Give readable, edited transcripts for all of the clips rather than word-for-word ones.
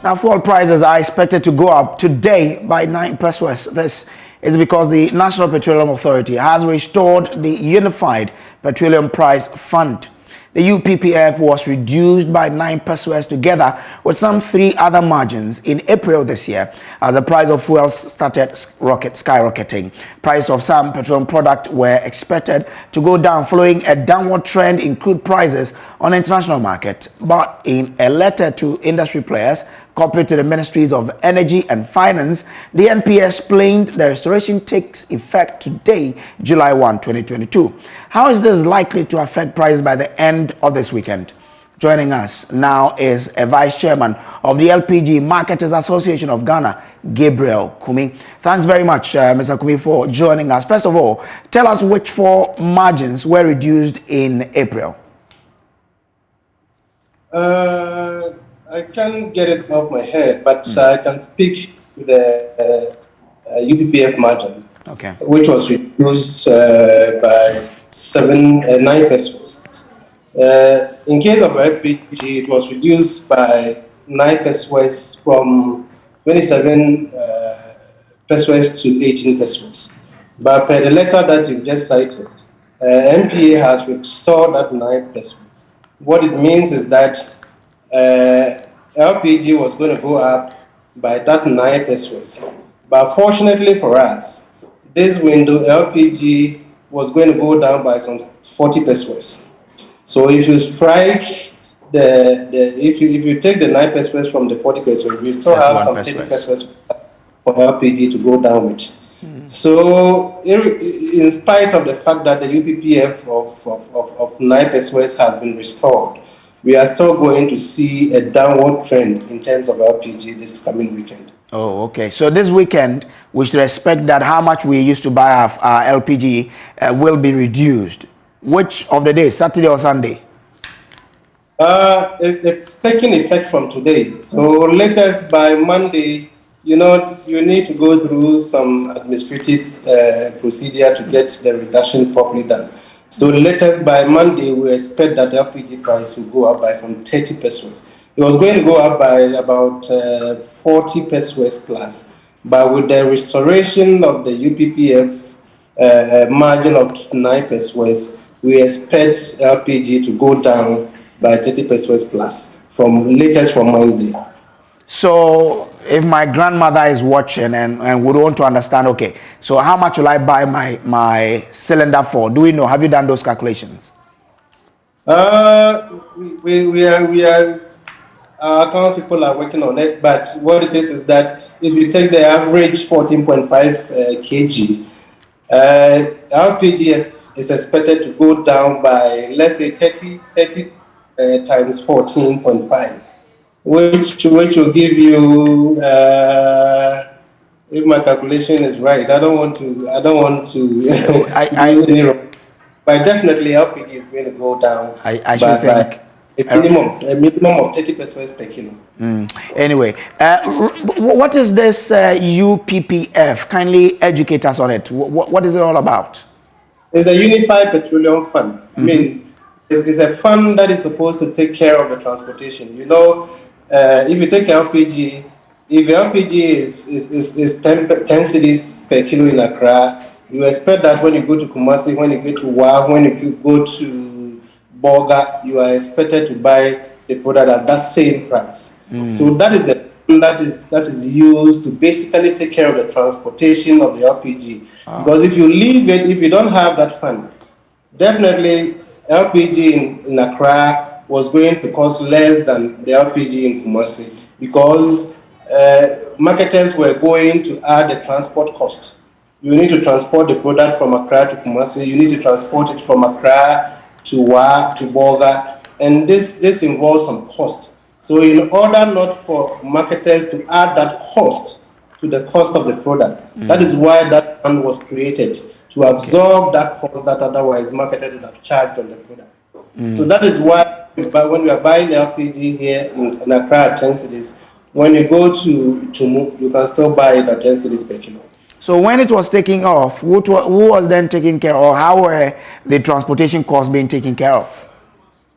Now, fuel prices are expected to go up today by 9 pesewas. This is because the National Petroleum Authority has restored the Unified Petroleum Price Fund. The UPPF was reduced by 9 pesewas together with some 3 other margins in April this year as the price of fuel started skyrocketing. Price of some petroleum products were expected to go down following a downward trend in crude prices on the international market. But in a letter to industry players copied to the Ministries of Energy and Finance, the NPA explained the restoration takes effect today, July 1, 2022. How is this likely to affect prices by the end of this weekend? Joining us now is a Vice Chairman of the LPG Marketers Association of Ghana, Gabriel Kumi. Thanks very much, Mr. Kumi, for joining us. First of all, tell us which 4 margins were reduced in April. I can't get it off my head, but I can speak to the UPPF margin, which was reduced by 9 pesewas. In case of LPG, it was reduced by 9 pesewas from 27 pesewas to 18 pesewas. But per the letter that you just cited, NPA has restored that 9 pesewas. What it means is that LPG was going to go up by that 9 pesewas. But fortunately for us, this window LPG was going to go down by some 40 pesewas. So if you strike if you take the 9 pesewas from the 40 pesewas, you still have some 30 pesewas for LPG to go down with. So in spite of the fact that the UPPF of 9 pesewas has been restored, we are still going to see a downward trend in terms of LPG this coming weekend. Oh, okay. So this weekend, we should expect that how much we used to buy our LPG will be reduced. Which of the days, Saturday or Sunday? It's taking effect from today. So latest by Monday, you need to go through some administrative procedure to get the reduction properly done. So latest by Monday, we expect that the LPG price will go up by some 30 pesewas. It was going to go up by about 40 pesewas plus. But with the restoration of the UPPF margin of 9 pesewas, we expect LPG to go down by 30 pesewas plus from Monday. So if my grandmother is watching and would want to understand, okay, so how much will I buy my cylinder for? Do we know? Have you done those calculations? We are our accounts people are working on it, but what it is that if you take the average 14.5 kg, LPG is expected to go down by, let's say, 30 times 14.5. Which will give you, if my calculation is right, I don't want to but definitely LPG is going to go down by a minimum of 30 pesewas per kilo. Anyway, what is this UPPF? Kindly educate us on it. What is it all about? It's a Unified Petroleum Fund. I mean, it's a fund that is supposed to take care of the transportation. If you take LPG, if LPG is 10 cedis per kilo in Accra, you expect that when you go to Kumasi, when you go to Wa, when you go to Boga, you are expected to buy the product at that same price. So that is the fund that is used to basically take care of the transportation of the LPG. Because if you leave it, if you don't have that fund, definitely LPG in Accra was going to cost less than the LPG in Kumasi because marketers were going to add the transport cost. You need to transport the product from Accra to Kumasi. You need to transport it from Accra to Wa, to Boga, and this involves some cost. So in order not for marketers to add that cost to the cost of the product, that is why that fund was created, to absorb that cost that otherwise marketers would have charged on the product. So that is why when we are buying the LPG here in Accra at 10 cedis, when you go to Tumu, you can still buy it at 10 cedis per kilo. So when it was taking off, who was then taking care of, or how were the transportation costs being taken care of?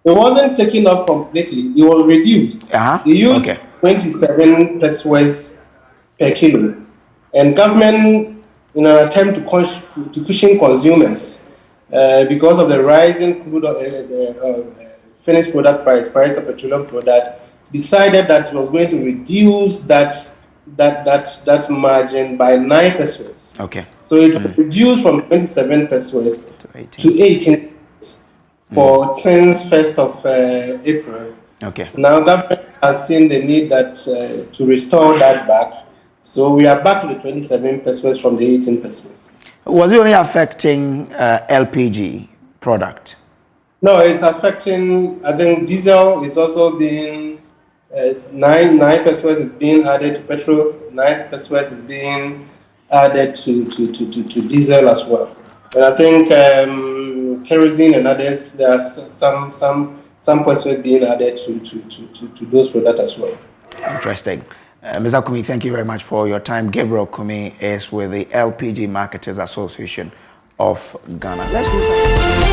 It wasn't taken off completely. It was reduced. Uh-huh. It used Okay. 27 pesewas per kilo. And government, in an attempt to cushion consumers because of the rising crude finished product price of petroleum product, decided that it was going to reduce that margin by 9 pesewas. Okay. So it was reduced from 27 pesewas to 18 for since 1st of April. Okay. Now government has seen the need that to restore that back. So we are back to the 27 pesewas from the 18 pesewas. Was it only affecting LPG product? No, it's affecting, I think diesel is also being, 9 pesewas is being added to petrol, 9 pesewas is being added to diesel as well. And I think kerosene and others, there are some pesewas being added to those products as well. Interesting. Mr. Kumi, thank you very much for your time. Gabriel Kumi is with the LPG Marketers Association of Ghana. Let's move on.